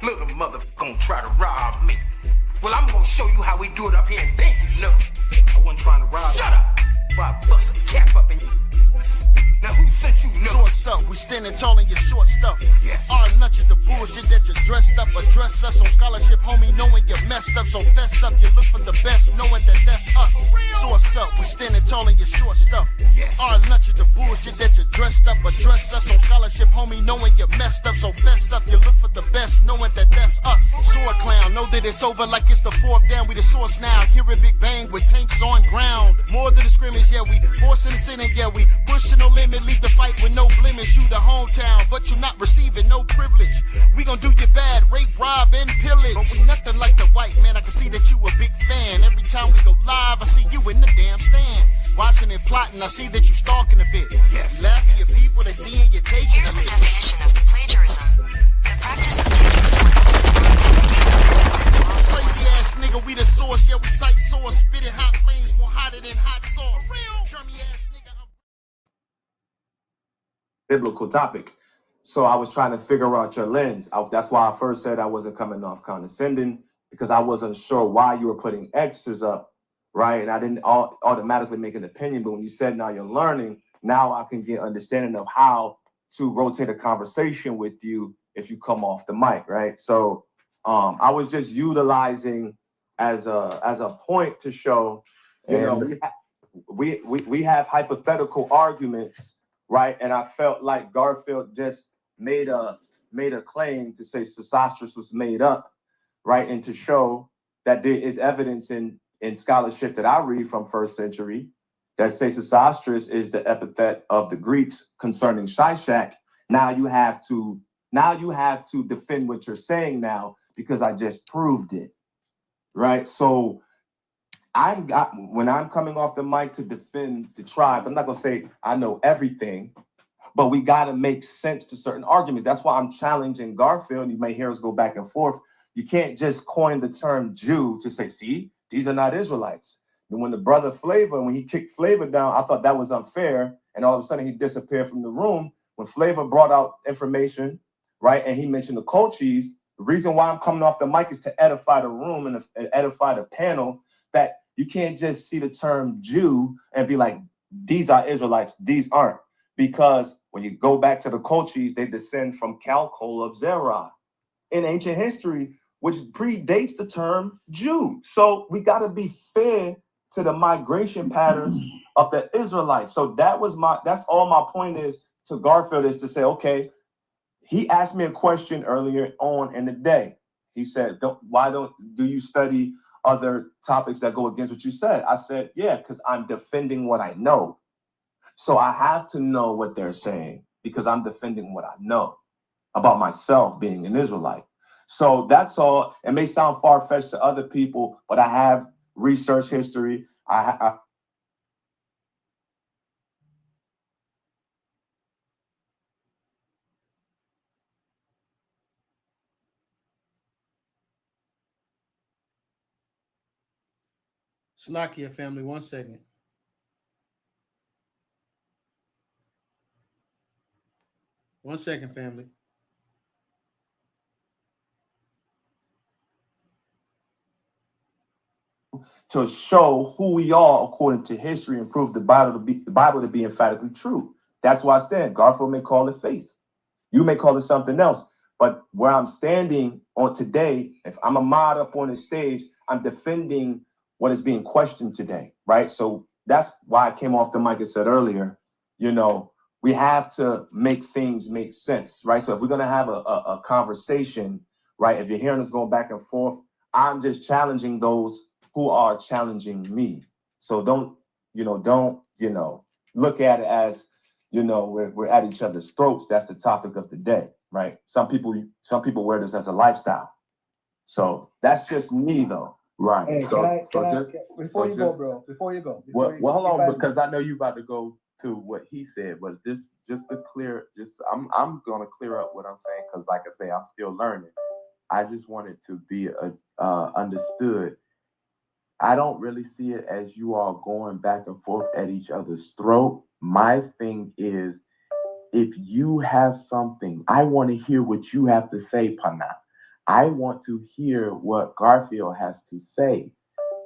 Little motherfucker gonna try to rob me. Well, I'm gonna show you how we do it up here in Benton. Look, I wasn't trying to rob. Shut up! Before I bust a cap up in you. Now who sent you? No. Source up, we standing tall in your short stuff. Yes. Our lunch is the bullshit that you dressed up. Address us on scholarship, homie, knowing you're messed up. So fessed up, you look for the best, knowing that that's us. Source up, we standing tall in your short stuff. Yes. Our lunch is the bullshit that you dressed up. Address us on scholarship, homie, knowing you're messed up. So fessed up, you look for the best, knowing that that's us. Sword clown, know that it's over like it's the fourth down. We the source now. Hear a big bang with tanks on ground. More than a scrimmage, yeah, we forcing the sin, and yeah, we pushing no limit. Leave the fight with no blemish. You the hometown, but you not receiving no privilege. We gon' do you bad, rape, rob, and pillage. But we nothing like the white man. I can see that you a big fan. Every time we go live, I see you in the damn stands. Watching and plotting, I see that you stalking a bit. Yes. You laughing at people, they seeing you taking Here's a the bit. definition of plagiarism. The practice of taking someone else's work and continuously passing them off as Crazy one's ass nigga, we the source. Yeah, we cite source. Spitting hot flames more hotter than hot sauce. Chummy ass nigga. Biblical topic. So I was trying to figure out your lens. That's why I first said I wasn't coming off condescending, because I wasn't sure why you were putting X's up, right? And I didn't automatically make an opinion. But when you said now you're learning, now I can get understanding of how to rotate a conversation with you if you come off the mic, right? So I was just utilizing as a point to show, you know, we have hypothetical arguments, right? And I felt like Garfield just made a claim to say Sesostris was made up, right? And to show that there is evidence in scholarship that I read from first century that say Sesostris is the epithet of the Greeks concerning Shishak. Now you have to defend what you're saying now, because I just proved it, right? So when I'm coming off the mic to defend the tribes, I'm not gonna say I know everything, but we gotta make sense to certain arguments. That's why I'm challenging Garfield. You may hear us go back and forth. You can't just coin the term Jew to say, see, these are not Israelites. And when the brother Flavor, when he kicked Flavor down, I thought that was unfair. And all of a sudden he disappeared from the room. When Flavor brought out information, right, and he mentioned the Colchis, the reason why I'm coming off the mic is to edify the room and edify the panel, that you can't just see the term Jew and be like, these are Israelites, these aren't. Because when you go back to the Colchis, they descend from Calcol of Zerah in ancient history, which predates the term Jew. So we got to be fair to the migration patterns of the Israelites. So that's all my point is to Garfield, is to say, okay, he asked me a question earlier on in the day. He said, why do you study other topics that go against what you said? I said, yeah, because I'm defending what I know. So I have to know what they're saying, because I'm defending what I know about myself being an Israelite. So that's all. It may sound far-fetched to other people, but I have research history. Salakia family, 1 second. One second, family. To show who we are according to history and prove the Bible to be emphatically true. That's why I stand. Garfield may call it faith. You may call it something else. But where I'm standing on today, if I'm a mod up on the stage, I'm defending what is being questioned today, right? So that's why I came off the mic and said earlier, you know, we have to make things make sense, right? So if we're going to have a conversation, right, if you're hearing us going back and forth, I'm just challenging those who are challenging me. So don't look at it as, we're at each other's throats. That's the topic of the day, right? Some people wear this as a lifestyle. So that's just me, though. Right. Hey, before you go, well, hold on, because I know you about to go to what he said, but I'm gonna clear up what I'm saying, because like I say, I'm still learning. I just want it to be understood. I don't really see it as you all going back and forth at each other's throat. My thing is, if you have something, I want to hear what you have to say, Pana. I want to hear what Garfield has to say.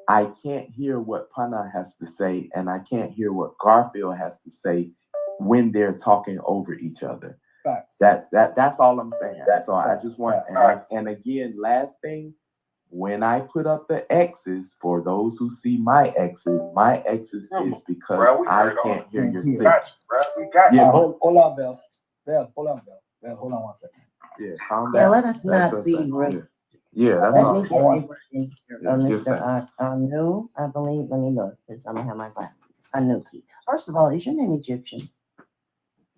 I can't hear what Pana has to say, and I can't hear what Garfield has to say when they're talking over each other. Facts. That's all I'm saying. So I just want, and again, last thing, when I put up the X's, for those who see my X's is because I can't hear your six. Yeah, hold on, Vel. Hold on, Vel. Hold on 1 second. Yeah, calm Yeah, down. let us not be rude. Yeah, that's Let all. me get a word in here. Just thanks. Mr. Anu, I believe. Let me look, because I'm gonna have my glasses. Anuki. First of all, is your name Egyptian?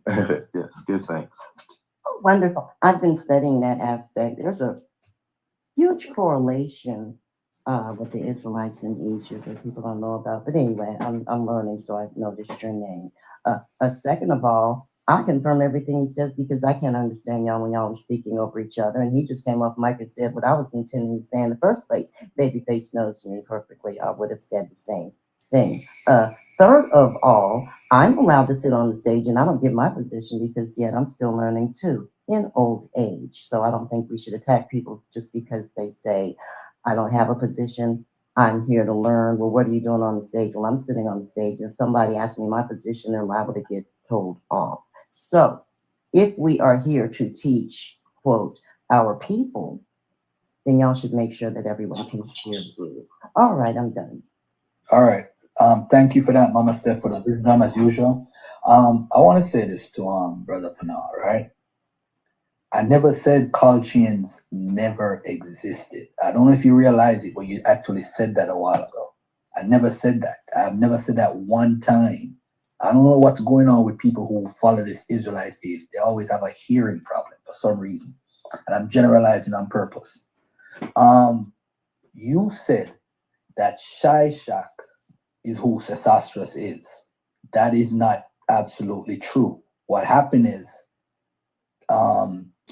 Yes, good thanks. Oh, wonderful. I've been studying that aspect. There's a huge correlation with the Israelites in Egypt that people don't know about. But anyway, I'm learning, so I noticed your name. Second of all, I confirm everything he says because I can't understand y'all when y'all were speaking over each other. And he just came off mic and said what I was intending to say in the first place. Babyface knows me perfectly. I would have said the same thing. Third of all, I'm allowed to sit on the stage and I don't give my position because yet I'm still learning too in old age. So I don't think we should attack people just because they say, I don't have a position. I'm here to learn. Well, what are you doing on the stage? Well, I'm sitting on the stage. And if somebody asks me my position, they're liable to get told off. So if we are here to teach, quote, our people, then y'all should make sure that everyone can hear you. All right, I'm done. All right. Thank you for that, Mama Steph, for the wisdom as usual. I want to say this to Brother Panal, right? I never said Colchians never existed. I don't know if you realize it, but you actually said that a while ago. I never said that. I've never said that one time. I don't know what's going on with people who follow this Israelite faith. They always have a hearing problem for some reason. And I'm generalizing on purpose. You said that Shishak is who Sesostris is. That is not absolutely true. What happened is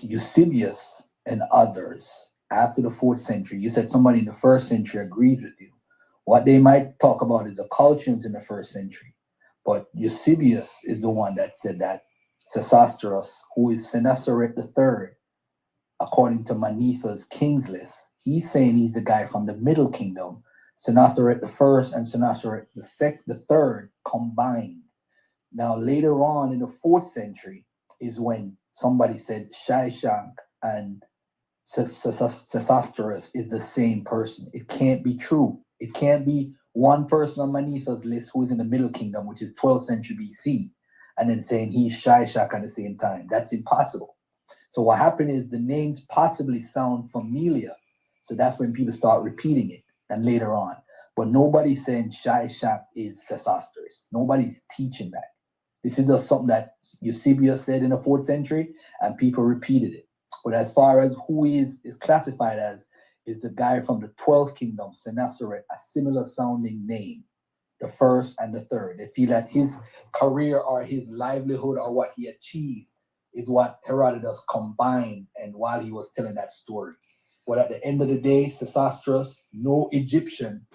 Eusebius and others after the 4th century, you said somebody in the 1st century agrees with you. What they might talk about is the Colchians in the 1st century. But Eusebius is the one that said that Sesostris, who is Sennacherib III, according to Manetha's King's List, he's saying he's the guy from the Middle Kingdom, Sennacherib I and Sennacherib III combined. Now, later on in the 4th century is when somebody said Shishak and Sesostris is the same person. It can't be true. It can't be one person on Manetha's list who is in the Middle Kingdom, which is 12th century BC, and then saying he's Shishak at the same time. That's impossible. So what happened is the names possibly sound familiar. So that's when people start repeating it, and later on. But nobody's saying Shishak is Sesostris. Nobody's teaching that. This is just something that Eusebius said in the 4th century, and people repeated it. But as far as who is classified as, is the guy from the 12th kingdom, Sennacherib, a similar sounding name, the 1st and the 3rd. They feel that his career or his livelihood or what he achieved is what Herodotus combined and while he was telling that story. But at the end of the day, Sesostris, no Egyptian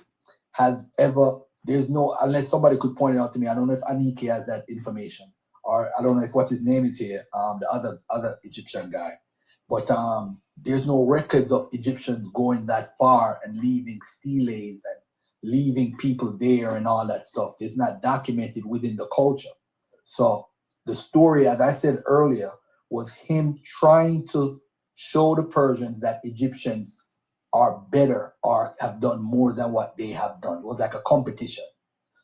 has ever, there's no, unless somebody could point it out to me, I don't know if Aniki has that information, or I don't know if what's his name is here, the other Egyptian guy. But there's no records of Egyptians going that far and leaving steles and leaving people there and all that stuff. It's not documented within the culture. So the story, as I said earlier, was him trying to show the Persians that Egyptians are better or have done more than what they have done. It was like a competition.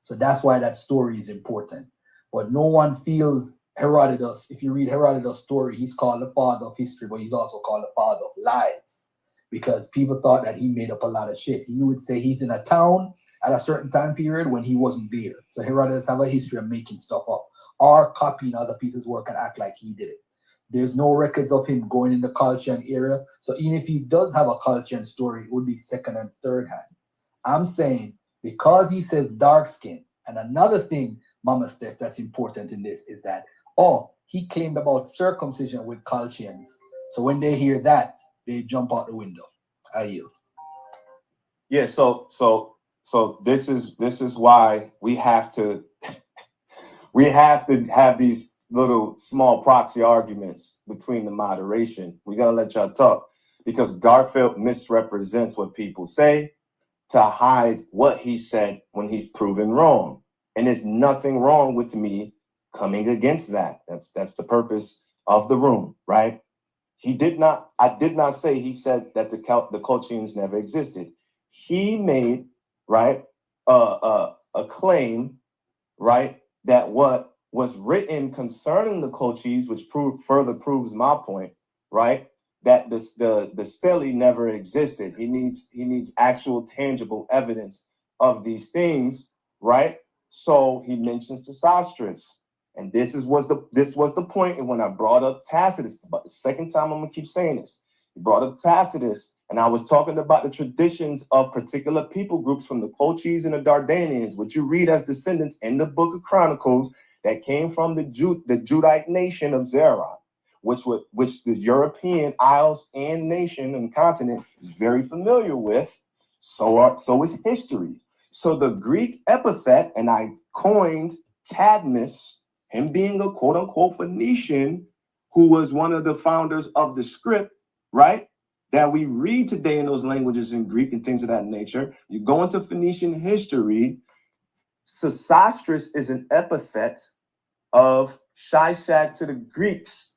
So that's why that story is important. But no one feels Herodotus, if you read Herodotus' story, he's called the father of history, but he's also called the father of lies because people thought that he made up a lot of shit. He would say he's in a town at a certain time period when he wasn't there. So Herodotus have a history of making stuff up or copying other people's work and act like he did it. There's no records of him going in the Colchian area. So even if he does have a Colchian story, it would be 2nd and 3rd hand. I'm saying because he says dark skin, and another thing, Mama Steph, that's important in this is that, he claimed about circumcision with Colchians. So when they hear that, they jump out the window. I yield. Yeah, so this is why we have to have these little small proxy arguments between the moderation. We gotta let y'all talk because Garfield misrepresents what people say to hide what he said when he's proven wrong. And there's nothing wrong with me coming against that. That's the purpose of the room, right? I did not say he said that the Colchians never existed. He made, right, a claim, right, that what was written concerning the Colchis, which further proves my point, right, that the stele never existed. He needs actual tangible evidence of these things, right? So he mentions Sesostris. And this was the point. And when I brought up Tacitus, about the second time I'm gonna keep saying this, he brought up Tacitus, and I was talking about the traditions of particular people groups from the Colchis and the Dardanians, which you read as descendants in the Book of Chronicles that came from the Judite nation of Zerah, which the European Isles and nation and continent is very familiar with. So is history. So the Greek epithet, and I coined Cadmus, him being a quote-unquote Phoenician who was one of the founders of the script, right, that we read today in those languages in Greek and things of that nature. You go into Phoenician history, Sesostris is an epithet of Shishak to the Greeks,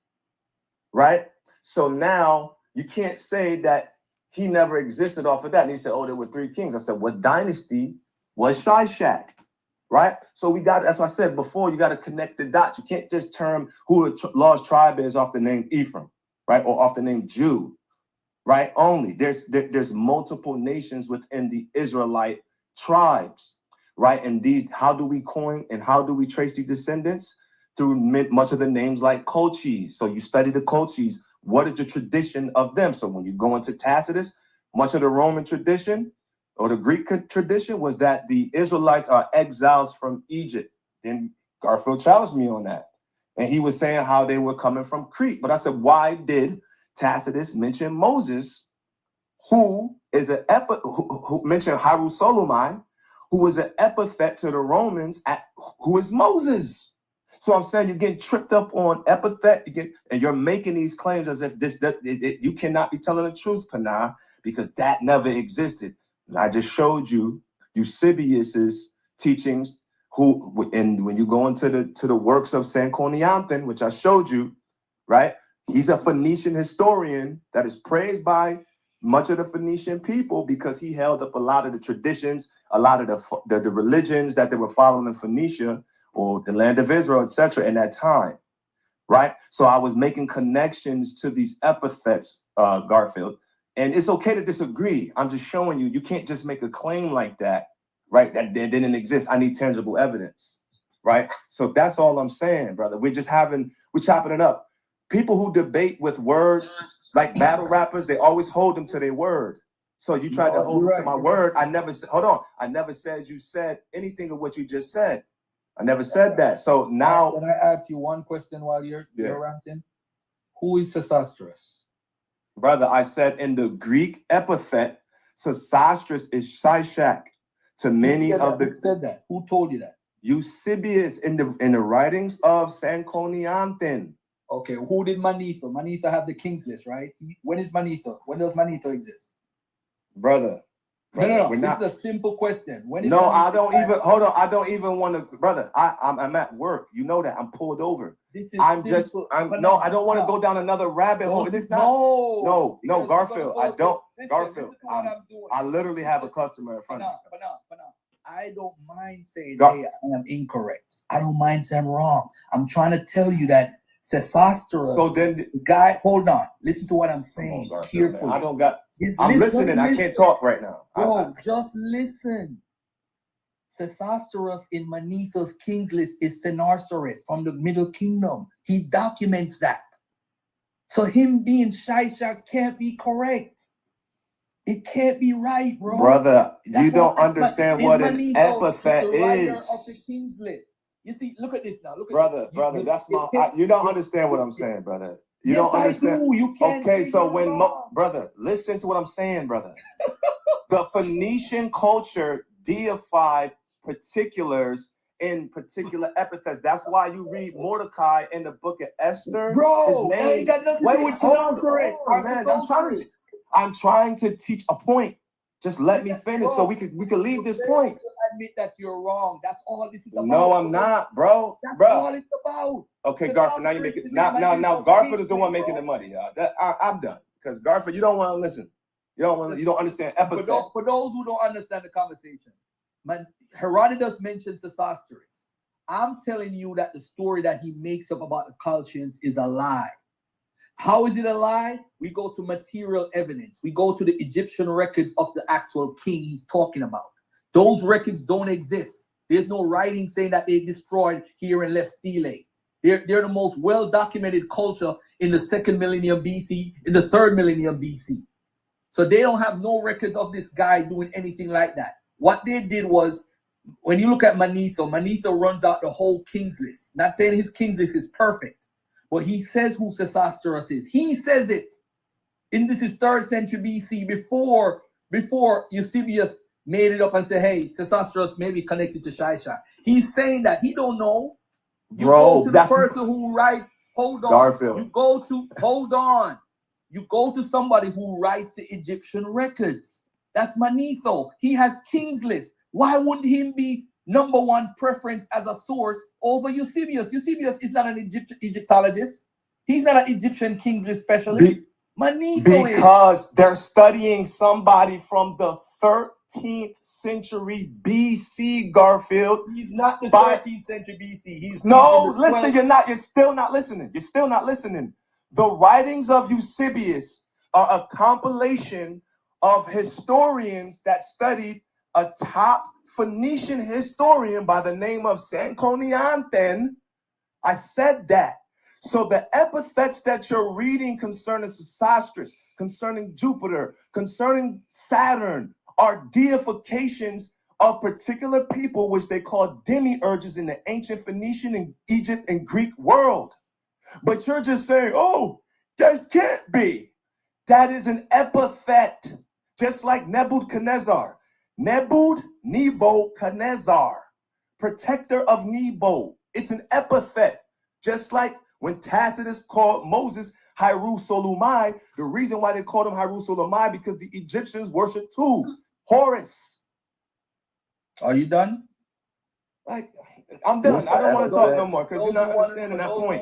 right? So now you can't say that he never existed off of that. And he said, oh, there were 3 kings. I said, what dynasty was Shishak? Right? So that's what I said before, you got to connect the dots. You can't just term who a large tribe is off the name Ephraim, right? Or off the name Jew, right? Only there's multiple nations within the Israelite tribes, right? And how do we coin and how do we trace these descendants? Through much of the names like Colchis. So you study the Colchis. What is the tradition of them? So when you go into Tacitus, much of the Roman tradition or the Greek tradition was that the Israelites are exiles from Egypt. Then Garfield challenged me on that. And he was saying how they were coming from Crete. But I said, why did Tacitus mention Moses, who mentioned Harusolomai, who was an epithet to the Romans, who is Moses? So I'm saying you're getting tripped up on epithet, and you're making these claims as if you cannot be telling the truth, Panah, because that never existed. And I just showed you Eusebius's teachings, and when you go into the works of Sanconianthon, which I showed you, right? He's a Phoenician historian that is praised by much of the Phoenician people because he held up a lot of the traditions, a lot of the religions that they were following in Phoenicia or the land of Israel, etc. in that time, right? So I was making connections to these epithets, Garfield. And it's okay to disagree. I'm just showing you can't just make a claim like that, right? That didn't exist. I need tangible evidence, right? So that's all I'm saying, brother. We're chopping it up. People who debate with words, like battle rappers, they always hold them to their word. So you tried to hold them to my word. I never said, hold on. I never said you said anything of what you just said. I never said that. So now. Can I ask you one question while you're ranting? Who is Sesostris? Brother, I said in the Greek epithet, Sesostris is Shishak to many of the. Who said that? Who told you that? Eusebius in the writings of Sanconianthon. Okay, who did Manetho? Manetho have the king's list, right? When is Manetho? When does Manetho exist? Brother. No. This is a simple question. When is I don't even hold on. I don't even want to, brother. I'm at work. You know that I'm pulled over. This is I don't want to go down another rabbit hole. It's not. No, Garfield. I don't. Garfield. I literally have a customer in front of me. I don't mind saying, hey, I am incorrect. I don't mind saying I'm wrong. I'm trying to tell you that Sesostris. So then, the guy, hold on. Listen to what I'm saying carefully. I'm listening. I can't talk right now. Bro, just listen. Sesostris in Manetho's king's list is Sennacherib from the Middle Kingdom. He documents that. So him being Shishak can't be correct. It can't be right, bro. Brother, you don't understand what an epithet is. Of the king's list. You see, look at this now. Look at brother, this. Brother, that's you don't understand what I'm saying, brother. You don't understand. I do. You can't. Okay, so when brother, listen to what I'm saying, brother. The Phoenician culture deified particulars in particular epithets. That's why you read Mordecai in the book of Esther. Bro, His that name, ain't got nothing to wait, do with hold Sennacherib. on, man. I'm trying to teach a point. Just let me finish so we could leave this point. Admit that you're wrong. That's all this is about. No, I'm not, bro. That's bro. all it's about. Okay, Garfield, now you make it. Now Garfield is the one making the money, y'all. I'm done. Because Garfield, you don't want to listen. You don't understand epithet. For those who don't understand the conversation, Herodotus mentions Sesostris. I'm telling you that the story that he makes up about the Colchians is a lie. How is it a lie? We go to material evidence. We go to the Egyptian records of the actual king he's talking about. Those records don't exist. There's no writing saying that they destroyed here and left stele. They're the most well-documented culture in the 2nd millennium BC, in the 3rd millennium BC. So they don't have no records of this guy doing anything like that. What they did was, when you look at Manetho runs out the whole king's list. Not saying his king's list is perfect, but he says who Sesostris is. He says it. And this is 3rd century BC, before Eusebius made it up and said, hey, Sesostris may be connected to Shishak. He's saying that. He don't know. You go to the person who writes, hold on. Garfield. You go to somebody who writes the Egyptian records. That's Manetho. He has king's list. Why wouldn't he be number one preference as a source over Eusebius? Eusebius is not an Egyptologist. He's not an Egyptian king's list specialist. Manetho because they're studying somebody from the 13th century BC, Garfield. He's not the 13th century BC. You're still not listening. You're still not listening. The writings of Eusebius are a compilation of historians that studied a top Phoenician historian by the name of Sanconianthen. I said that. So the epithets that you're reading concerning Sesostris, concerning Jupiter, concerning Saturn, are deifications of particular people which they call demiurges in the ancient Phoenician and Egypt and Greek world. But you're just saying, oh, that can't be. That is an epithet, just like Nebuchadnezzar. Nebuchadnezzar, protector of Nebo. It's an epithet, just like when Tacitus called Moses Hiru Solomai. The reason why they called him Hiru Solomai because the Egyptians worship too. Horus. Are you done? I'm done. I don't want to talk no more because you're not understanding that point.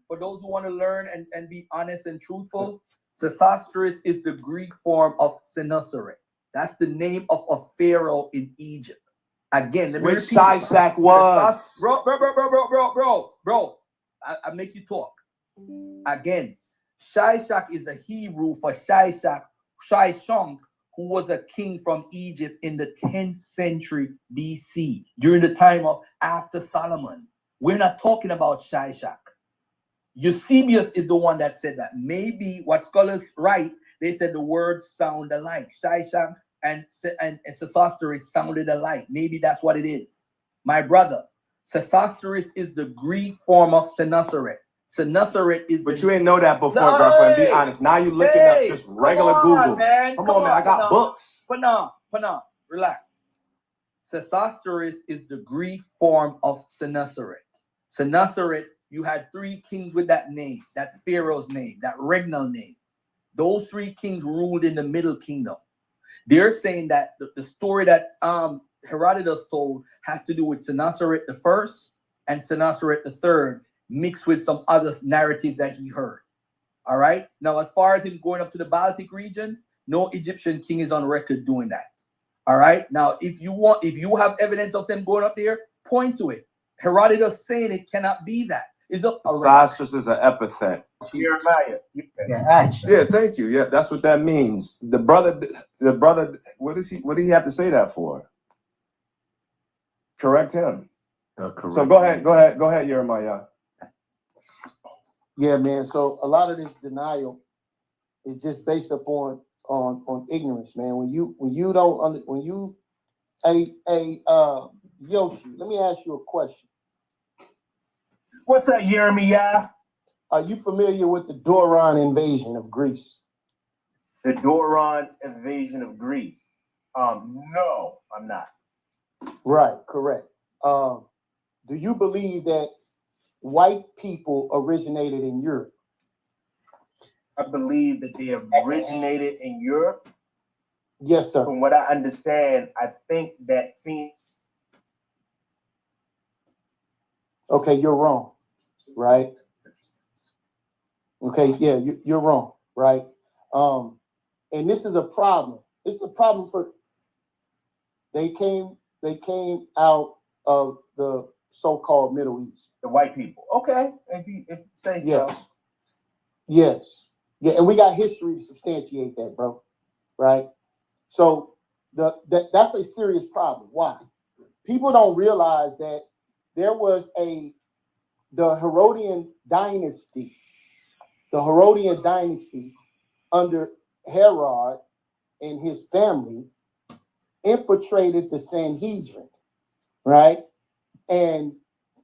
For those who want to learn and be honest and truthful, Sesostris is the Greek form of Sennacherib. That's the name of a pharaoh in Egypt. Again, let me repeat. Shishak was. Bro. I make you talk. Again, Shishak is a Hebrew for Shishak, who was a king from Egypt in the 10th century BC, during the time of after Solomon. We're not talking about Shishak. Eusebius is the one that said that. Maybe what scholars write, they said the words sound alike. Shishak and Sesostris sounded alike. Maybe that's what it is. My brother, Sesostris is the Greek form of Sennacherib. Sennacherib is. But you ain't know that before, Garfield. Be honest. Now you're looking up just regular Google. Come on, man. I got books. Pana, relax. Sesostris is the Greek form of Sennacherib. Sennacherib, you had 3 kings with that name, that pharaoh's name, that regnal name. Those 3 kings ruled in the Middle Kingdom. They're saying that the story that Herodotus told has to do with Sennacherib the first and Sennacherib the third, mixed with some other narratives that he heard. All right. Now, as far as him going up to the Baltic region, no Egyptian king is on record doing that. All right. Now, if you have evidence of them going up there, point to it. Herodotus saying it cannot be that. Sesostris is an epithet. Yirmeyah. Yeah, thank you. Yeah, that's what that means. The brother. What did he have to say that for? Correct him. Correct. So go ahead, Yirmeyah. Yeah, man. So a lot of this denial is just based upon on ignorance, man. Yoshi, let me ask you a question. What's up, Yirmeyah? Are you familiar with the Doron invasion of Greece? The Doron invasion of Greece? No, I'm not. Right, correct. do you believe that white people originated in Europe? I believe that they originated in Europe. Yes, sir. From what I understand, I think that Okay, you're wrong, right? Okay, yeah, you're wrong, right? And this is a problem. This is a problem for they came out of the so-called Middle East. the white people. Okay, if you say Yes. so. Yes. Yeah, and we got history to substantiate that, bro. Right? So that's a serious problem. Why? People don't realize that there was the Herodian dynasty. The Herodian dynasty under Herod and his family infiltrated the Sanhedrin, right? And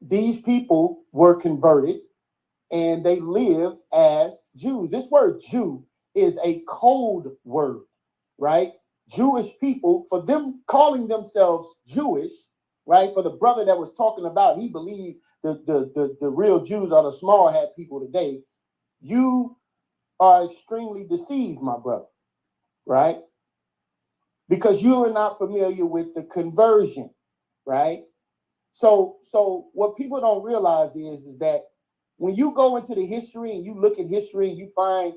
these people were converted and they lived as Jews. This word Jew is a code word, right? Jewish people, for them calling themselves Jewish, right? For the brother that was talking about, he believed the real Jews are the small hat people today. You are extremely deceived, my brother, right? Because you are not familiar with the conversion, right? So what people don't realize is that when you go into the history and you look at history and you find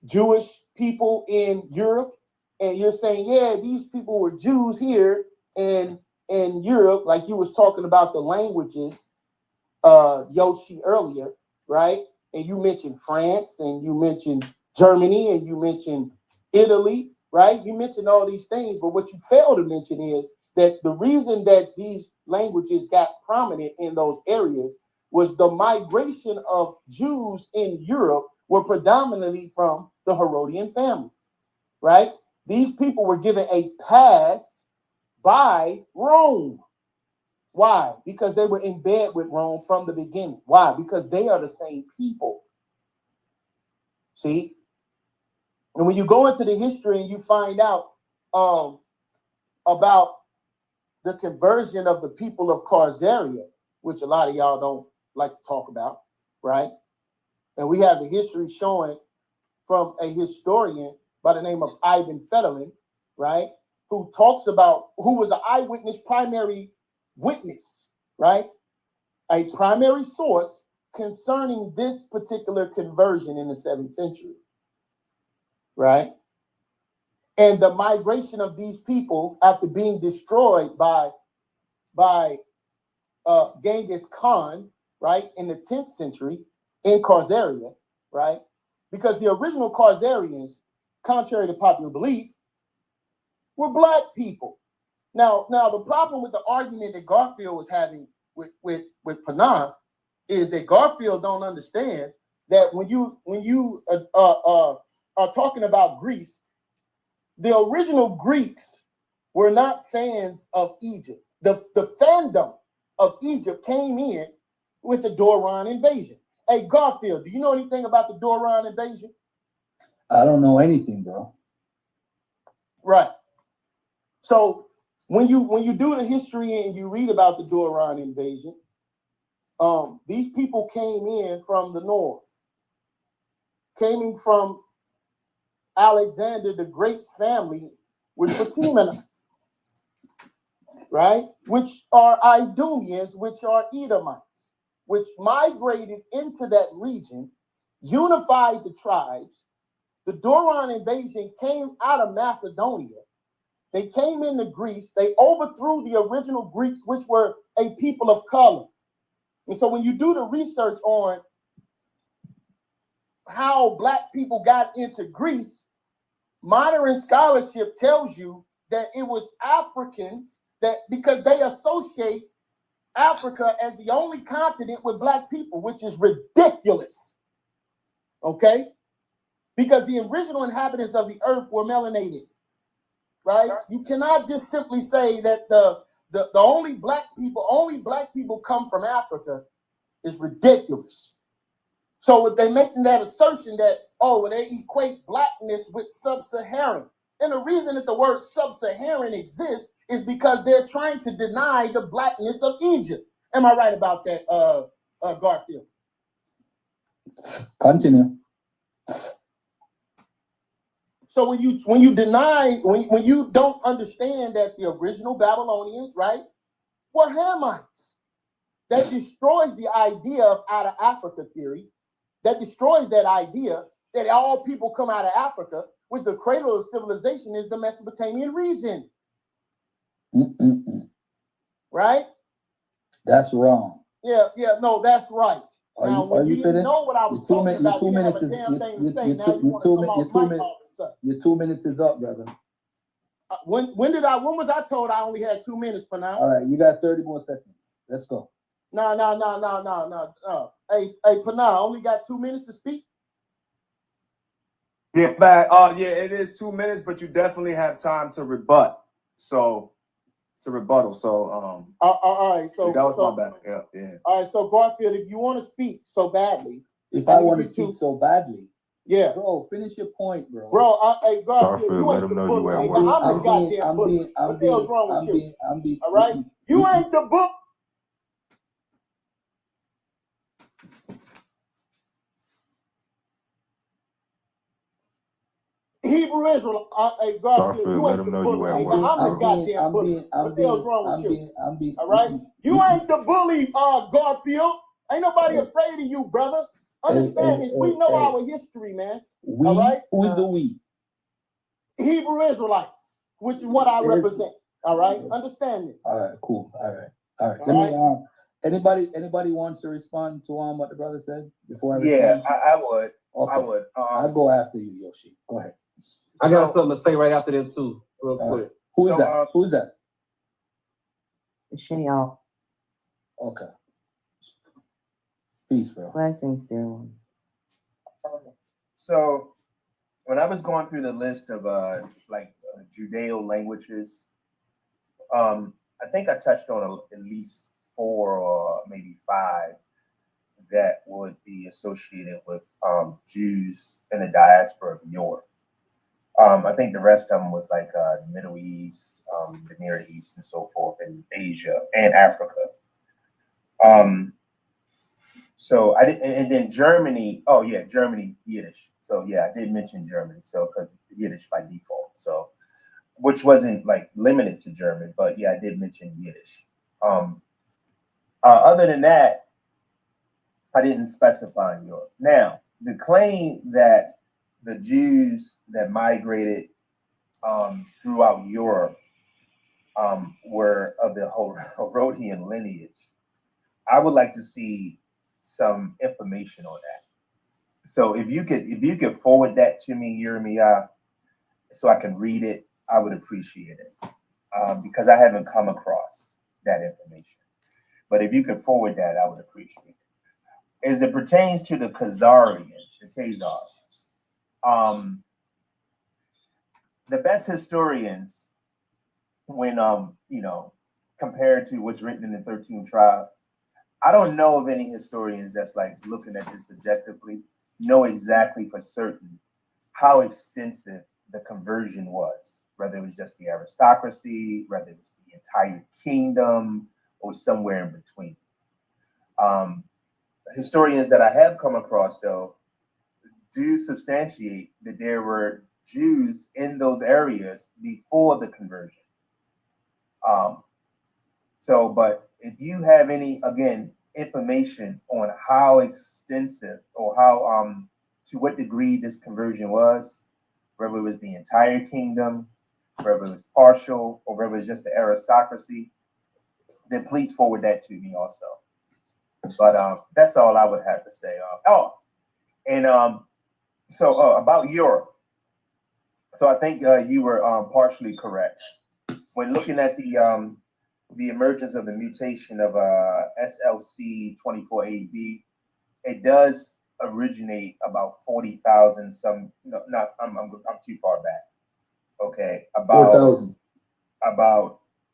Jewish people in Europe, and you're saying, yeah, these people were Jews here in Europe, like you was talking about the languages, Yoshi, earlier, right? And you mentioned France, and you mentioned Germany, and you mentioned Italy, right? You mentioned all these things, but what you fail to mention is that the reason that these languages got prominent in those areas was the migration of Jews in Europe were predominantly from the Herodian family, right? These people were given a pass by Rome. Why? Because they were in bed with Rome from the beginning. Why? Because they are the same people. See? And when you go into the history and you find out about the conversion of the people of Khazaria, which a lot of y'all don't like to talk about, right? And we have the history showing from a historian by the name of Ivan Fedorlin, right? Who talks about, who was an eyewitness, primary witness, right? A primary source concerning this particular conversion in the 7th century, right? And the migration of these people after being destroyed by Genghis Khan, right, in the 10th century in Khazaria, right? Because the original Khazarians, contrary to popular belief, were black people. Now the problem with the argument that Garfield was having with Panah is that Garfield don't understand that when you are talking about Greece, the original Greeks were not fans of Egypt. The fandom of Egypt came in with the Doron invasion. Hey, Garfield, do you know anything about the Doron invasion? I don't know anything, bro. Right. So when you do the history and you read about the Doron invasion, these people came in from the north, came in from Alexander the Great's family, which were Temanites, right? Which are Idumeans, which are Edomites, which migrated into that region, unified the tribes. The Doron invasion came out of Macedonia. They came into Greece. They overthrew the original Greeks, which were a people of color. And so when you do the research on how black people got into Greece, modern scholarship tells you that it was Africans, that because they associate Africa as the only continent with black people, which is ridiculous. Okay? Because the original inhabitants of the earth were melanated. Right? You cannot just simply say that the only black people come from Africa is ridiculous. So if they're making that assertion that, they equate blackness with sub-Saharan. And the reason that the word sub-Saharan exists is because they're trying to deny the blackness of Egypt. Am I right about that, Garfield? Continue. So when you deny, when you don't understand that the original Babylonians, right, were Hamites, that destroys the idea of out of Africa theory, that destroys that idea that all people come out of Africa, which the cradle of civilization is the Mesopotamian region. Right? That's wrong. Yeah, no, that's right. Are you didn't finished? know what I was talking about, you didn't have a damn thing to say. Now you want to come off mic all of a sudden. Your 2 minutes is up, brother. When was I told I only had 2 minutes for now? All right, you got 30 more seconds. Let's go. No. Hey, Panay, I only got 2 minutes to speak. Get back. Yeah, it is 2 minutes, but you definitely have time to rebut. So all right. So that was my bad. Yeah. All right. So Garfield, if you want to speak so badly, if I want to speak so badly, yeah, bro, finish your point, bro. Hey, Garfield, you let ain't him the know book. you at work. I'm the goddamn book. What the hell's wrong with you? All right, you ain't the book. Hebrew Israel, hey, Garfield, you let ain't him the know bully. you at I'm work. the goddamn bully. What the hell's wrong with you? All right? You ain't the bully, Garfield. Ain't nobody afraid of you, brother. Understand this. We know our history, man. All right? Who's the we? Hebrew Israelites, which is what I represent. All right? Understand this. All right, cool. All right. Let me anybody wants to respond to what the brother said before I respond? Yeah, I would. Okay. I would. I'll go after you, Yoshi. Go ahead. I got something to say right after that too, real quick. Who's that? Who's that? Shayal. Okay. Peace, bro. Blessings, dear ones. So when I was going through the list of Judeo languages, I think I touched on at least 4 or maybe 5 that would be associated with Jews in the diaspora of Europe. I think the rest of them was like the Middle East, the Near East, and so forth, and Asia and Africa. So I did, and then Germany. Oh yeah, Germany, Yiddish. So yeah, I did mention Germany. So because Yiddish by default. So which wasn't like limited to German, but yeah, I did mention Yiddish. Other than that, I didn't specify in Europe. Now, the claim that the Jews that migrated throughout Europe were of the Herodian lineage, I would like to see some information on that. So if you could forward that to me, Yirmeyah, so I can read it, I would appreciate it because I haven't come across that information. But if you could forward that, I would appreciate it. As it pertains to the Khazarians, the Khazars, the best historians, when compared to what's written in the 13th tribe, I don't know of any historians that's like looking at this objectively, know exactly for certain how extensive the conversion was, whether it was just the aristocracy, whether it was the entire kingdom, or somewhere in between. Historians that I have come across, though, do substantiate that there were Jews in those areas before the conversion. But if you have any, again, information on how extensive or how, to what degree this conversion was, whether it was the entire kingdom, whether it was partial, or whether it was just the aristocracy, then please forward that to me also. But that's all I would have to say. About Europe. So I think you were partially correct. When looking at the emergence of the mutation of SLC 24AB, it does originate about 40,000 some. No, not I'm too far back. Okay, about 4,000.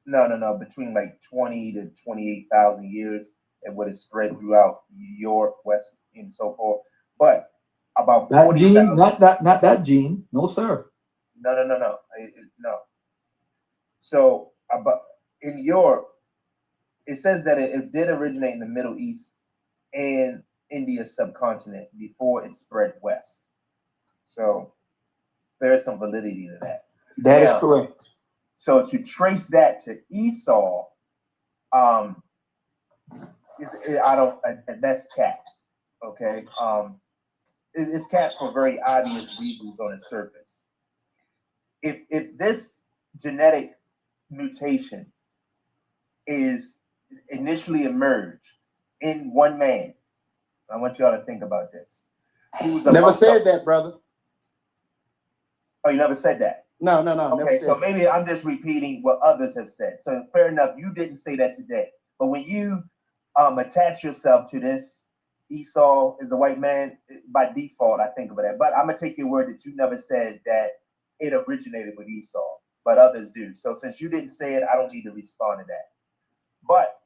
No, between like 20 to 28,000 years, and what is spread throughout Europe, West, and so forth. But about that 40, gene, not that gene. No, sir. No. So about in Europe, it says that it did originate in the Middle East and India's subcontinent before it spread west. So there is some validity to that. That is correct. So to trace that to Esau, that's cat. Okay. It's cat for very obvious reasons on the surface. If this genetic mutation is initially emerged in one man, I want y'all to think about this. He was never said that, brother. Oh, you never said that? No. Okay, so maybe I'm just repeating what others have said. So fair enough, you didn't say that today. But when you attach yourself to this, Esau is the white man, by default, I think of that. But I'm going to take your word that you never said that it originated with Esau, but others do. So since you didn't say it, I don't need to respond to that. But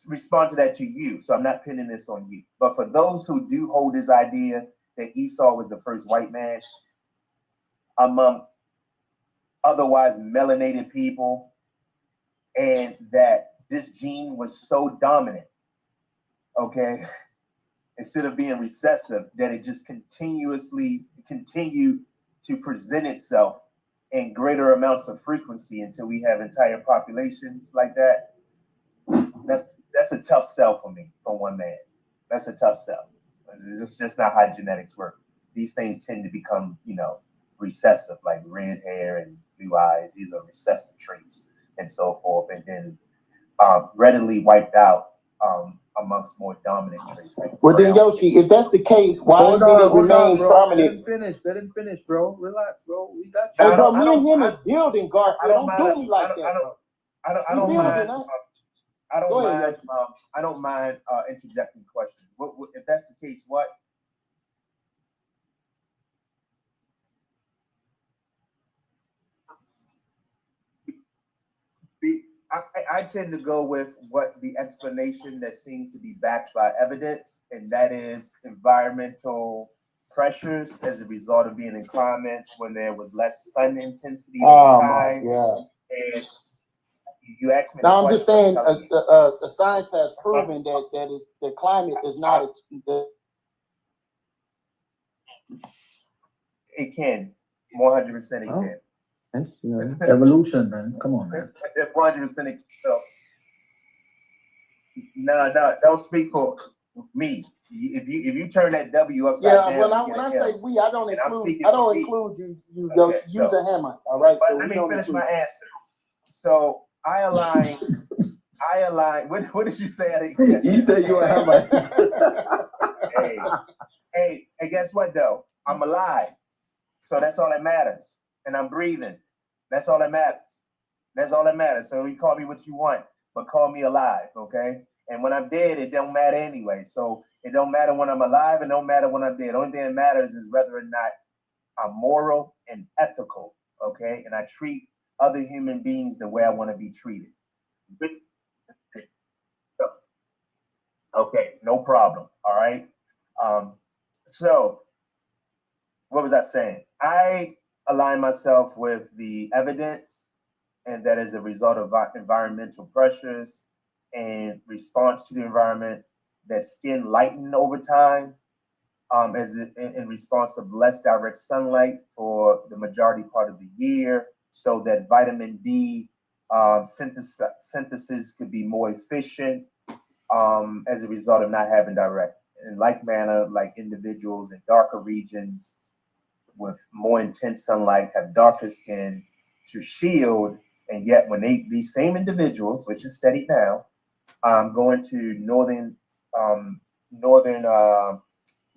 respond to that to you. So I'm not pinning this on you. But for those who do hold this idea that Esau was the first white man among otherwise melanated people, and that this gene was so dominant, okay, instead of being recessive, that it just continued to present itself in greater amounts of frequency until we have entire populations like that. That's a tough sell for me, for one man. That's a tough sell. It's just not how genetics work. These things tend to become, recessive, like red hair and blue eyes. These are recessive traits and so forth, and then readily wiped out amongst more dominant traits. Like well, then Yoshi, if that's the case, why did it remain prominent? Let him finish, bro. Relax, bro. We got you. you. Hey, bro, me and him is building, Garfield. Don't do me like that, bro. I don't mind interjecting questions. If that's the case, what? I tend to go with what the explanation that seems to be backed by evidence, and that is environmental pressures as a result of being in climates when there was less sun intensity over time. And you asked me. No, I'm just saying, the science has proven that climate is not. It can, 100% it can. That's nice. Evolution, man. Come on, man. 100%. No, don't speak for me. If you turn that W upside down, when I say we, I don't include you. Okay, use a hammer. All right. But let me finish my answer. So I align. What did you say? He said you a hammer. Hey, guess what though? I'm alive. So that's all that matters. And I'm breathing. That's all that matters. That's all that matters. So you call me what you want, but call me alive, okay? And when I'm dead, it don't matter anyway. So it don't matter when I'm alive, and don't matter when I'm dead. The only thing that matters is whether or not I'm moral and ethical, okay? And I treat other human beings the way I want to be treated. Okay, no problem. All right. So what was I saying? I align myself with the evidence, and that is a result of environmental pressures and response to the environment, that skin lighten over time in response of less direct sunlight for the majority part of the year, so that vitamin D synthesis could be more efficient as a result of not having direct. In like manner, like individuals in darker regions with more intense sunlight have darker skin to shield, and yet when these same individuals, which is studied now, go into northern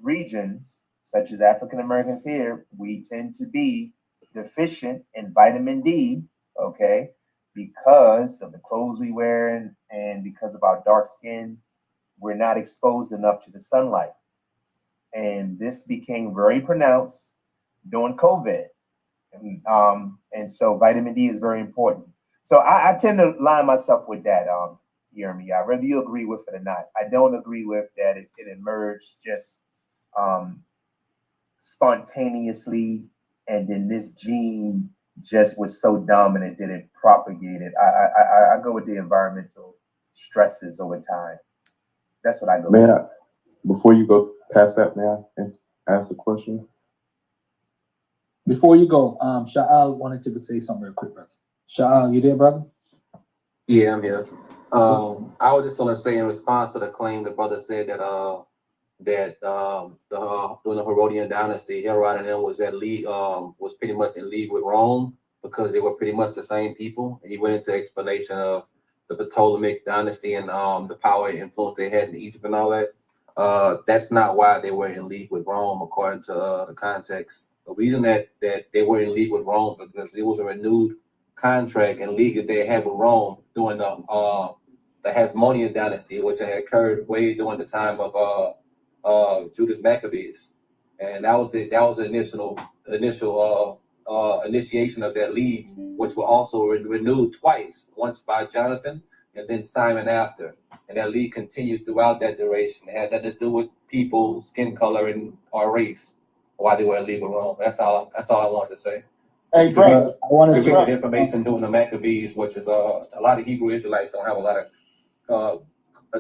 regions, such as African Americans here, we tend to be deficient in vitamin D, okay, because of the clothes we wear and because of our dark skin. We're not exposed enough to the sunlight. And this became very pronounced during COVID. And so vitamin D is very important. So I tend to line myself with that, Yirmeyah, whether you agree with it or not. I don't agree with that it emerged just spontaneously, and then this gene just was so dominant that it propagated. I go with the environmental stresses over time. That's what I go. May I, before you go past that, may I ask a question? Before you go, Sha'al wanted to say something real quick, brother. Sha'al, you there, brother? Yeah, I'm here. I was just gonna say in response to the claim the brother said that during the Herodian dynasty, Herod and them was at league was pretty much in league with Rome because they were pretty much the same people. And he went into explanation of the Ptolemaic dynasty and the power and influence they had in Egypt and all that. That's not why they were in league with Rome, according to the context. The reason that they were in league with Rome because it was a renewed contract and league that they had with Rome during the Hasmonean dynasty, which had occurred way during the time of Judas Maccabees, and that was the initial initiation of that league, which were also renewed twice, once by Jonathan and then Simon after, and that league continued throughout that duration. It had nothing to do with people, skin color, or race. Why they were in league with Rome. That's all I wanted to say. Hey, brother, I wanted We to get information during the Maccabees, which is a lot of Hebrew Israelites don't have a lot of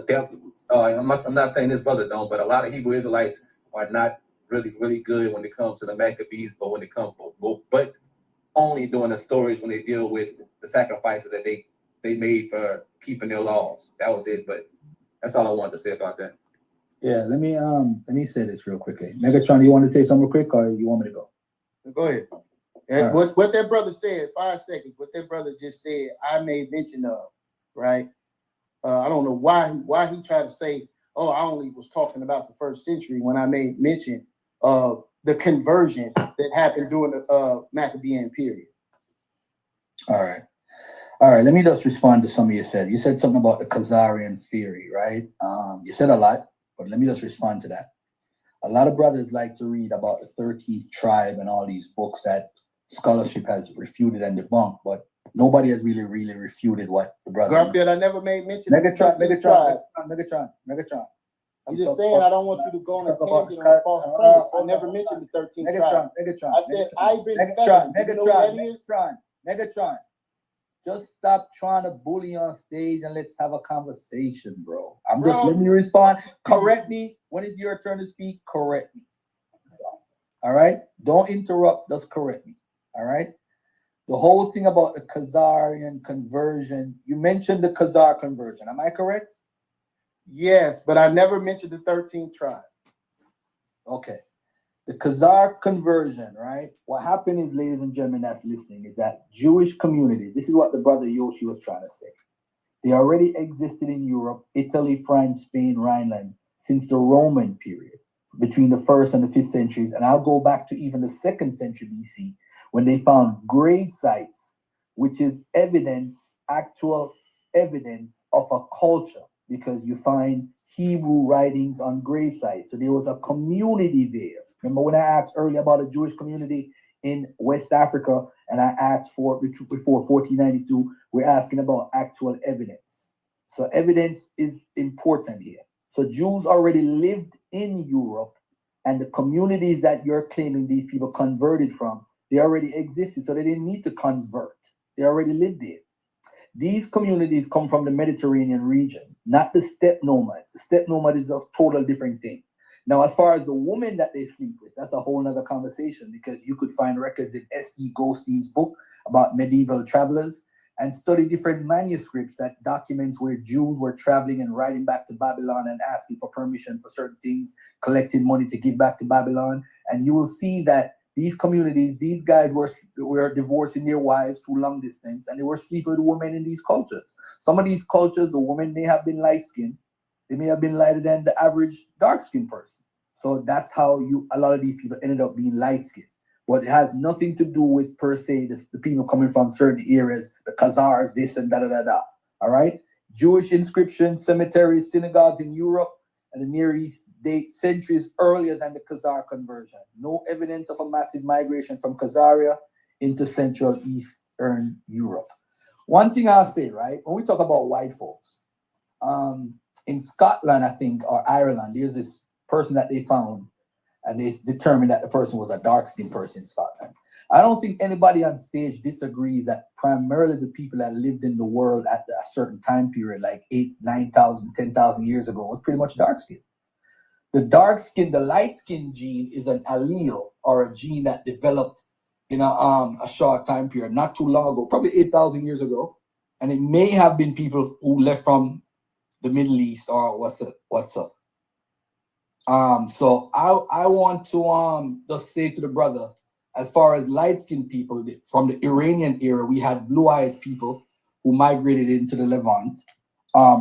depth. I'm not saying this brother don't, but a lot of Hebrew Israelites are not really good when it comes to the Maccabees, but when it comes, but only during the stories when they deal with the sacrifices that they made for keeping their laws. That was it. But that's all I wanted to say about that. Yeah, let me say this real quickly. Megatron, you want to say something real quick, or you want me to go? Go ahead. And what that brother said, 5 seconds, what that brother just said, I made mention of, right? I don't know why he tried to say, oh, I only was talking about the first century when I made mention of the conversion that happened during the Maccabean period. All right. Let me just respond to something you said. You said something about the Khazarian theory, right? You said a lot, but let me just respond to that. A lot of brothers like to read about the 13th tribe and all these books that scholarship has refuted and debunked, but nobody has really refuted what the brother. Garfield, I never made mention of the 13th tribe. Megatron. I'm just saying I don't want you to go on a tangent on a false premise. I never mentioned the 13th tribe. I said Ibn Felon. You know what that is? Megatron. Just stop trying to bully on stage and let's have a conversation, bro. Just let me respond. Correct me when it's your turn to speak. Correct me. All right? Don't interrupt. Just correct me. All right? The whole thing about the Khazarian conversion, you mentioned the Khazar conversion. Am I correct? Yes, but I never mentioned the 13th tribe. Okay. The Khazar conversion, right? What happened is, ladies and gentlemen that's listening, is that Jewish community, this is what the brother Yoshi was trying to say. They already existed in Europe, Italy, France, Spain, Rhineland, since the Roman period, between the 1st and the 5th centuries. And I'll go back to even the 2nd century BC, when they found grave sites, which is actual evidence of a culture, because you find Hebrew writings on grave sites. So there was a community there. Remember when I asked earlier about a Jewish community in West Africa, and I asked for before 1492, we're asking about actual evidence. So evidence is important here. So Jews already lived in Europe, and the communities that you're claiming these people converted from, they already existed, so they didn't need to convert. They already lived there. These communities come from the Mediterranean region, not the steppe nomads. The steppe nomad is a total different thing. Now, as far as the woman that they sleep with, that's a whole nother conversation, because you could find records in S.E. Goldstein's book about medieval travelers and study different manuscripts that documents where Jews were traveling and riding back to Babylon and asking for permission for certain things, collecting money to give back to Babylon. And you will see that these communities, these guys were divorcing their wives through long distance, and they were sleeping with women in these cultures. Some of these cultures, the women may have been light-skinned. They may have been lighter than the average dark-skinned person. So that's how a lot of these people ended up being light-skinned. But it has nothing to do with, per se, the people coming from certain areas, the Khazars, this and da-da-da-da. All right? Jewish inscriptions, cemeteries, synagogues in Europe and the Near East date centuries earlier than the Khazar conversion. No evidence of a massive migration from Khazaria into Central Eastern Europe. One thing I'll say, right, when we talk about white folks, in Scotland, I think, or Ireland, there's this person that they found, and they determined that the person was a dark-skinned person in Scotland. I don't think anybody on stage disagrees that primarily the people that lived in the world at a certain time period, like 8, 9,000, 10,000 years ago, was pretty much dark skin. The light skin gene is an allele or a gene that developed in a short time period, not too long ago, probably 8,000 years ago. And it may have been people who left from the Middle East or what's up. So I want to just say to the brother, as far as light-skinned people, from the Iranian era, we had blue-eyed people who migrated into the Levant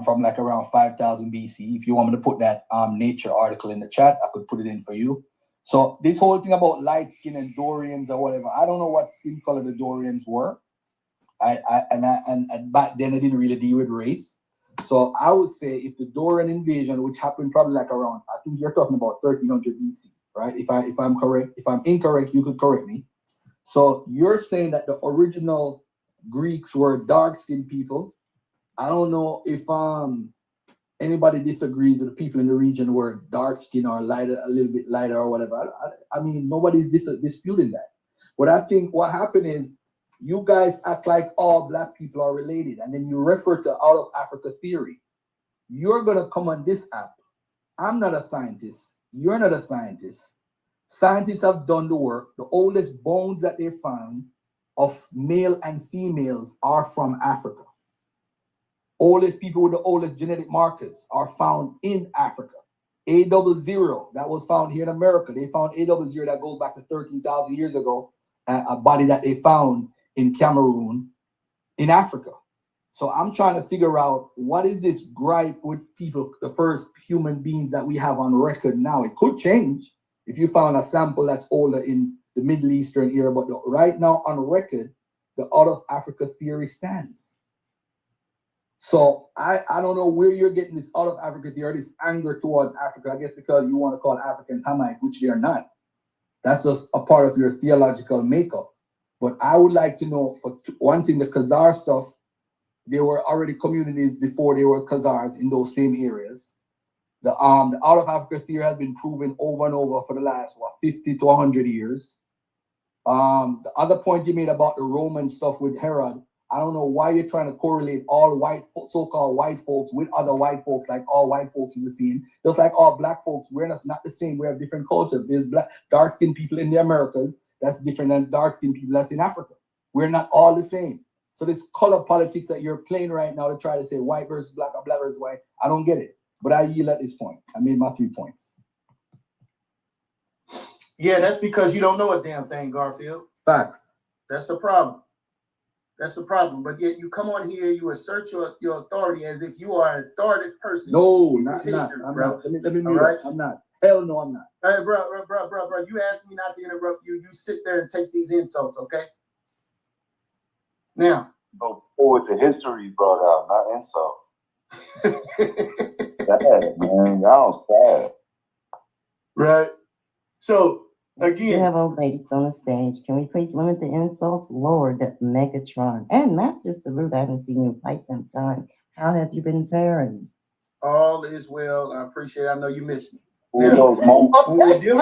from like around 5,000 BC. If you want me to put that Nature article in the chat, I could put it in for you. So this whole thing about light skin and Dorians or whatever, I don't know what skin color the Dorians were. And back then I didn't really deal with race. So I would say if the Dorian invasion, which happened probably like around, I think you're talking about 1300 BC, right? If I'm correct, if I'm incorrect, you could correct me. So you're saying that the original Greeks were dark-skinned people. I don't know if anybody disagrees that the people in the region were dark-skinned or lighter, a little bit lighter or whatever. I mean, nobody's disputing that. But I think what happened is you guys act like all black people are related, and then you refer to out of Africa theory. You're gonna come on this app. I'm not a scientist. You're not a scientist. Scientists have done the work. The oldest bones that they found of male and females are from Africa. Oldest people with the oldest genetic markers are found in Africa. A00 that was found here in America. They found A00 that goes back to 13,000 years ago, a body that they found in Cameroon, in Africa. So I'm trying to figure out what is this gripe with people, the first human beings that we have on record now. It could change if you found a sample that's older in the Middle Eastern era, but right now on record, the out of Africa theory stands. So I don't know where you're getting this out of Africa theory, this anger towards Africa. I guess because you want to call Africans Hamites, which they are not. That's just a part of your theological makeup. But I would like to know, for one thing, the Khazar stuff, there were already communities before they were Khazars in those same areas. The out of Africa theory has been proven over and over for the last 50 to 100 years. The other point you made about the Roman stuff with Herod, I don't know why you're trying to correlate all so-called white folks with other white folks, like all white folks in the scene. Just like all black folks, we're not the same. We have different culture. There's dark-skinned people in the Americas that's different than dark-skinned people that's in Africa. We're not all the same. So this color politics that you're playing right now to try to say white versus black or black versus white, I don't get it. But I yield at this point. I made my 3 points. Yeah, that's because you don't know a damn thing, Garfield. Facts. That's the problem. That's the problem. But yet you come on here, you assert your authority as if you are an authoritative person. No, not. I'm not. Let me mute right? up. I'm not. Hell no, I'm not. Hey, bro. You asked me not to interrupt you. You sit there and take these insults, okay? Now. Go forward to history you brought out, not insult. Bad, man. Y'all sad. Right. So, again. We have old ladies on the stage. Can we please limit the insults? Lord Megatron. And Master Salute, I haven't seen you in quite some time. How have you been faring? All is well. I appreciate it. I know you missed me. Now, when we're dealing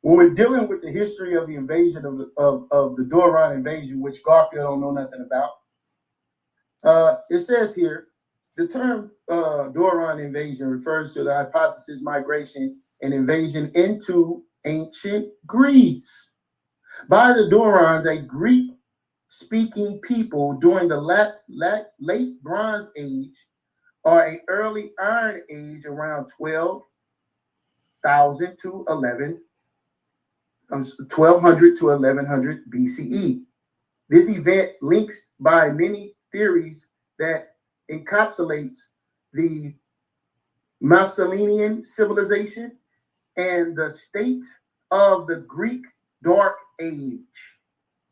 when we're dealing with the history of the invasion of the Doran invasion, which Garfield don't know nothing about, it says here, the term Doran invasion refers to the hypothesis migration and invasion into ancient Greece by the Dorans, a Greek-speaking people during the late Bronze Age or an early Iron Age around 1200 to 1100 BCE. This event links by many theories that encapsulates the Macedonian civilization and the state of the Greek Dark Age.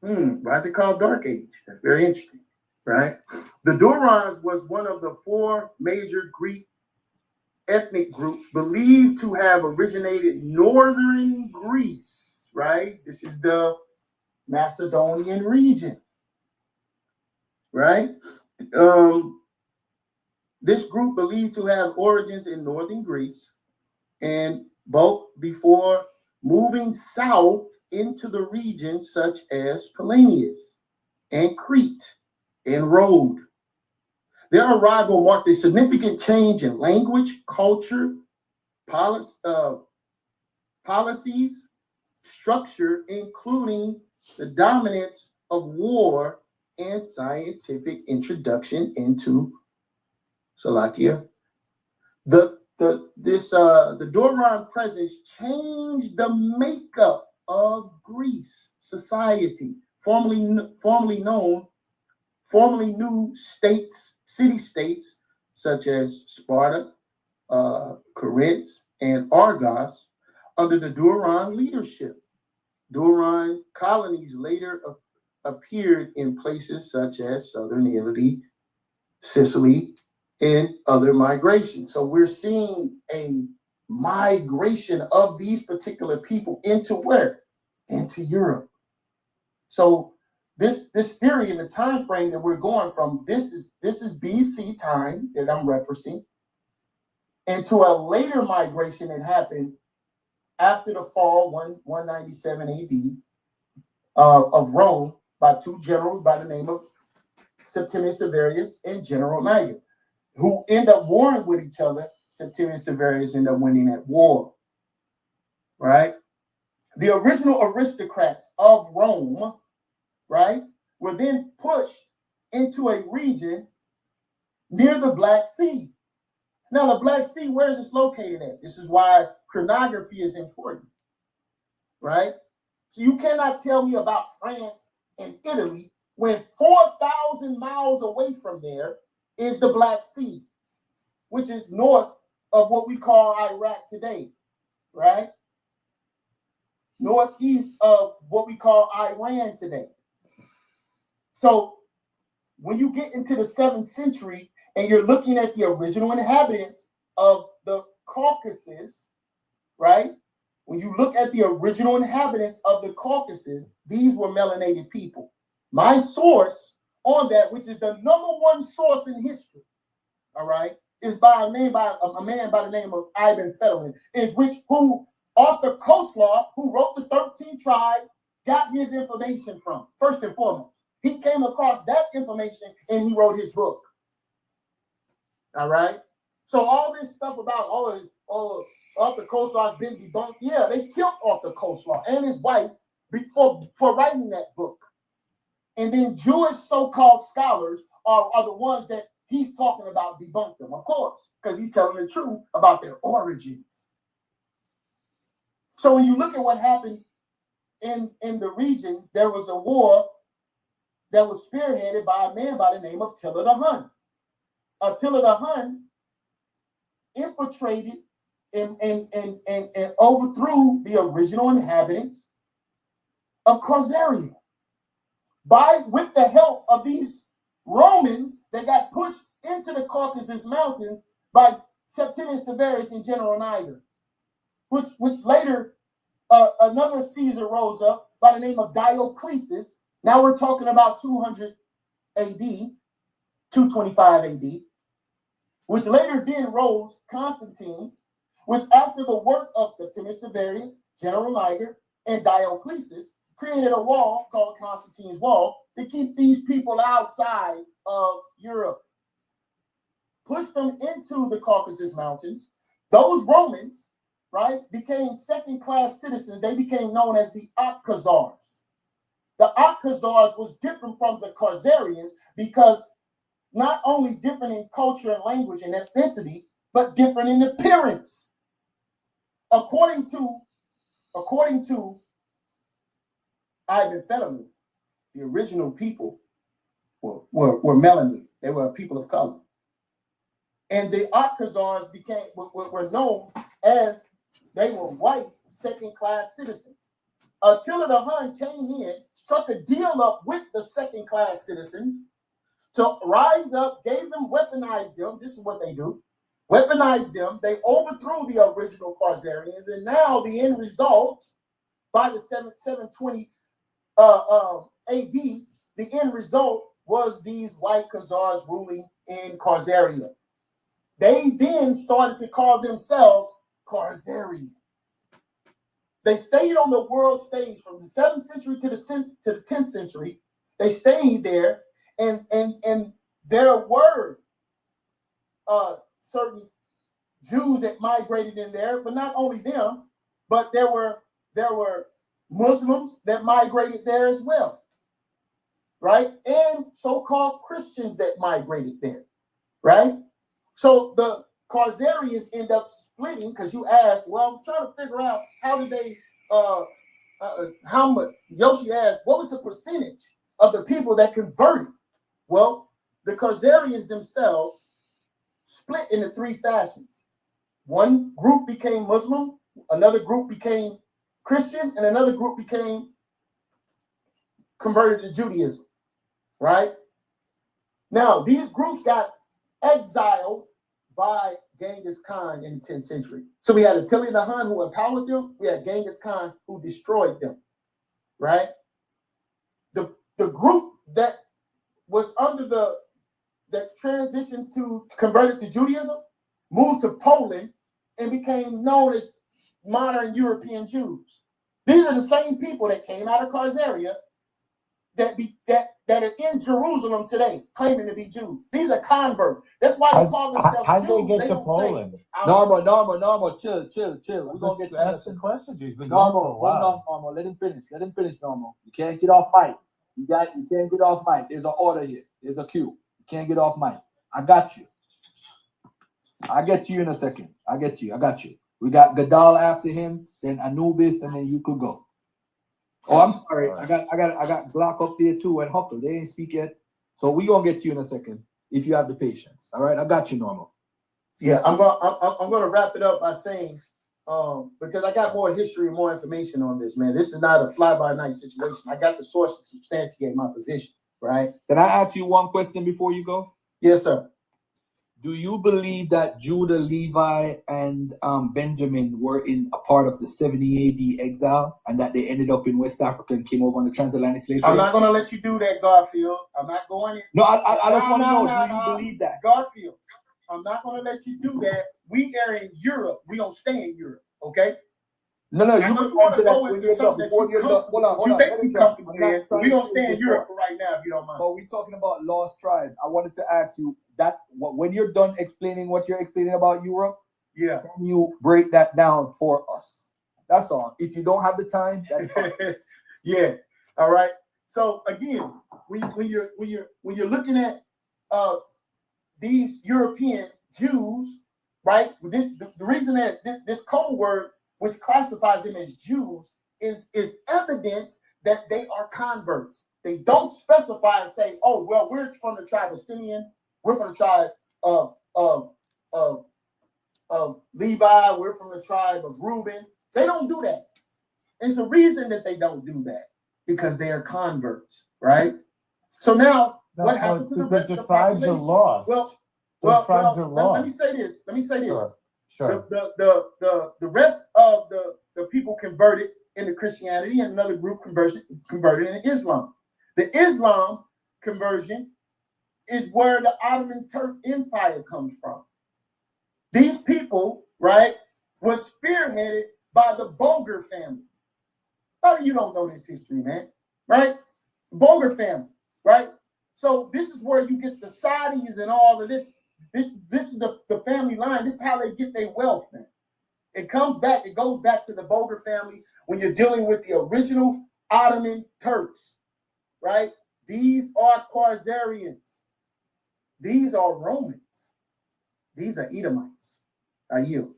Why is it called Dark Age? That's very interesting, right? The Dorans was one of the 4 major Greek ethnic groups believed to have originated northern Greece, right? This is the Macedonian region, right? This group believed to have origins in northern Greece and both before moving south into the regions such as Pellenius and Crete and Rhodes. Their arrival marked a significant change in language, culture, policies, structure, including the dominance of war and scientific introduction into Slovakia. The Doron presence changed the makeup of Greece society, formerly new city-states such as Sparta, Corinth, and Argos under the Doron leadership. Doron colonies later appeared in places such as southern Italy, Sicily, and other migrations. So we're seeing a migration of these particular people into where? Into Europe. So this theory and the time frame that we're going from, this is BC time that I'm referencing, into a later migration that happened after the fall, 197 AD, of Rome by two generals by the name of Septimius Severus and General Niger, who end up warring with each other. Septimius Severus ended up winning that war, right? The original aristocrats of Rome, right, were then pushed into a region near the Black Sea. Now, the Black Sea, where is this located at? This is why chronography is important, right? So you cannot tell me about France and Italy when 4,000 miles away from there is the Black Sea, which is north of what we call Iraq today, right? Northeast of what we call Iran today. So when you get into the 7th century and you're looking at the original inhabitants of the Caucasus, right? When you look at the original inhabitants of the Caucasus, these were melanated people. My source on that, which is the #1 source in history, all right, is by a man by the name of Ibn Fetterman, who Arthur Koestler, who wrote the 13th Tribe, got his information from, first and foremost. He came across that information and he wrote his book. All right? So all this stuff about Arthur Koestler has been debunked. Yeah, they killed Arthur Koestler and his wife for writing that book. And then Jewish so-called scholars are the ones that he's talking about debunk them, of course, because he's telling the truth about their origins. So when you look at what happened in the region, there was a war that was spearheaded by a man by the name of Attila the Hun. Attila the Hun infiltrated and overthrew the original inhabitants of Khazarian with the help of these Romans that got pushed into the Caucasus Mountains by Septimius Severus and General Niger, which later another Caesar rose up by the name of Diocletius. Now we're talking about 200 AD, 225 AD, which later then rose Constantine, which after the work of Septimius Severus, General Niger, and Diocletius, created a wall called Constantine's Wall to keep these people outside of Europe. Pushed them into the Caucasus Mountains. Those Romans, right, became second-class citizens. They became known as the Khazars. The Khazars was different from the Khazarians because not only different in culture and language and ethnicity, but different in appearance. According to Ibn Fetterman, the original people were melanated. They were a people of color. And the Khazars were known as they were white second-class citizens. Attila the Hun came in, struck a deal up with the second-class citizens to rise up, gave them, weaponized them. This is what they do. Weaponized them. They overthrew the original Khazarians. And now the end result, by the 720 AD, the end result was these white Khazars ruling in Khazaria. They then started to call themselves Khazarian. They stayed on the world stage from the 7th century to the 10th century. They stayed there, and there were certain Jews that migrated in there, but not only them, but there were Muslims that migrated there as well, right? And so-called Christians that migrated there, right? So the Khazarians end up splitting, because you asked, well, I'm trying to figure out how did they, how much, Yoshi asked, what was the percentage of the people that converted? Well, the Khazarians themselves split into 3 fashions. One group became Muslim, another group became Christian, and another group became converted to Judaism, right? Now, these groups got exiled by Genghis Khan in the 10th century. So we had Attila the Hun who empowered them. We had Genghis Khan who destroyed them, right? The group that was under that transitioned to converted to Judaism moved to Poland and became known as modern European Jews. These are the same people that came out of Khazaria that are in Jerusalem today, claiming to be Jews. These are converts. That's why they call themselves how Jews. they get to don't Poland? say, Normal, chill. We're gonna get to ask some questions. He's been Normal, going for a hold while. on, Normal. Let him finish, Normal. You can't get off mic. You can't get off mic. There's an order here. There's a cue. You can't get off mic. I got you. I'll get to you in a second. I got you. We got Gadal after him, then Anubis, and then you could go. Oh, I'm sorry. I got Glock up there too and Huckle. They ain't speak yet. So we gonna get to you in a second if you have the patience. All right, I got you, Normal. Yeah, I'm gonna wrap it up by saying, because I got more history and more information on this, man. This is not a fly-by-night situation. I got the source to substantiate my position, right? Can I ask you one question before you go? Yes, sir. Do you believe that Judah, Levi, and Benjamin were in a part of the 70 AD exile and that they ended up in West Africa and came over on the transatlantic slave trade? I'm not going to let you do that, Garfield. I'm not going. No, I just want to know, do you believe that? Garfield, I'm not going to let you do that. We are in Europe. We don't stay in Europe, okay? No, you can answer that when you're done. Before you're done. Hold on. You think we comfortable, man. We don't stay in Europe for right now, if you don't mind. But we're talking about lost tribes. I wanted to ask you that when you're done explaining what you're explaining about Europe, yeah, can you break that down for us? That's all. If you don't have the time, that's fine. Yeah. All right. So again, when you're looking at these European Jews, right? The reason that this code word, which classifies them as Jews, is evidence that they are converts. They don't specify and say, oh, well, we're from the tribe of Simeon, we're from the tribe of Levi, we're from the tribe of Reuben. They don't do that. And it's the reason that they don't do that, because they are converts, right? So now, what happens to the rest of the tribes are lost. Let me say this. Sure. The rest of the people converted into Christianity, and another group converted into Islam. The Islam conversion is where the Ottoman Turk Empire comes from. These people, right, was spearheaded by the Bulgar family. How you don't know this history, man? Right? Bulgar family, right? So this is where you get the Saudis and all of this. This is the family line. This is how they get their wealth, man. It goes back to the Bulgar family when you're dealing with the original Ottoman Turks, right? These are Khazarians. These are Romans. These are Edomites. Are you?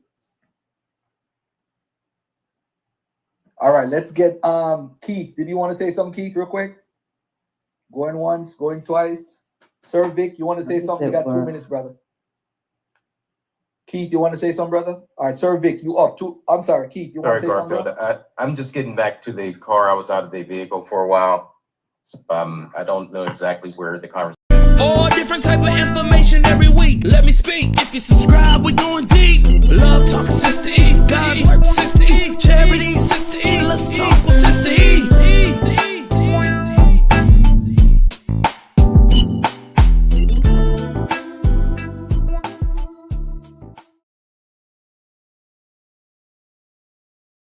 All right, let's get Keith. Did you want to say something, Keith, real quick? Going once, going twice. Sir Vic, you want to say something? You got 2 minutes, brother. Keith, you want to say something, brother? All right, Sir Vic, you up. I'm sorry, Keith, you want to say Garfield, something? I'm just getting back to the car. I was out of the vehicle for a while. I don't know exactly where the conversation. All different type of information every week. Let me speak. If you subscribe, we're going deep. Love talk, Sister E. God's work, Sister E. Charity, Sister E. Let's talk.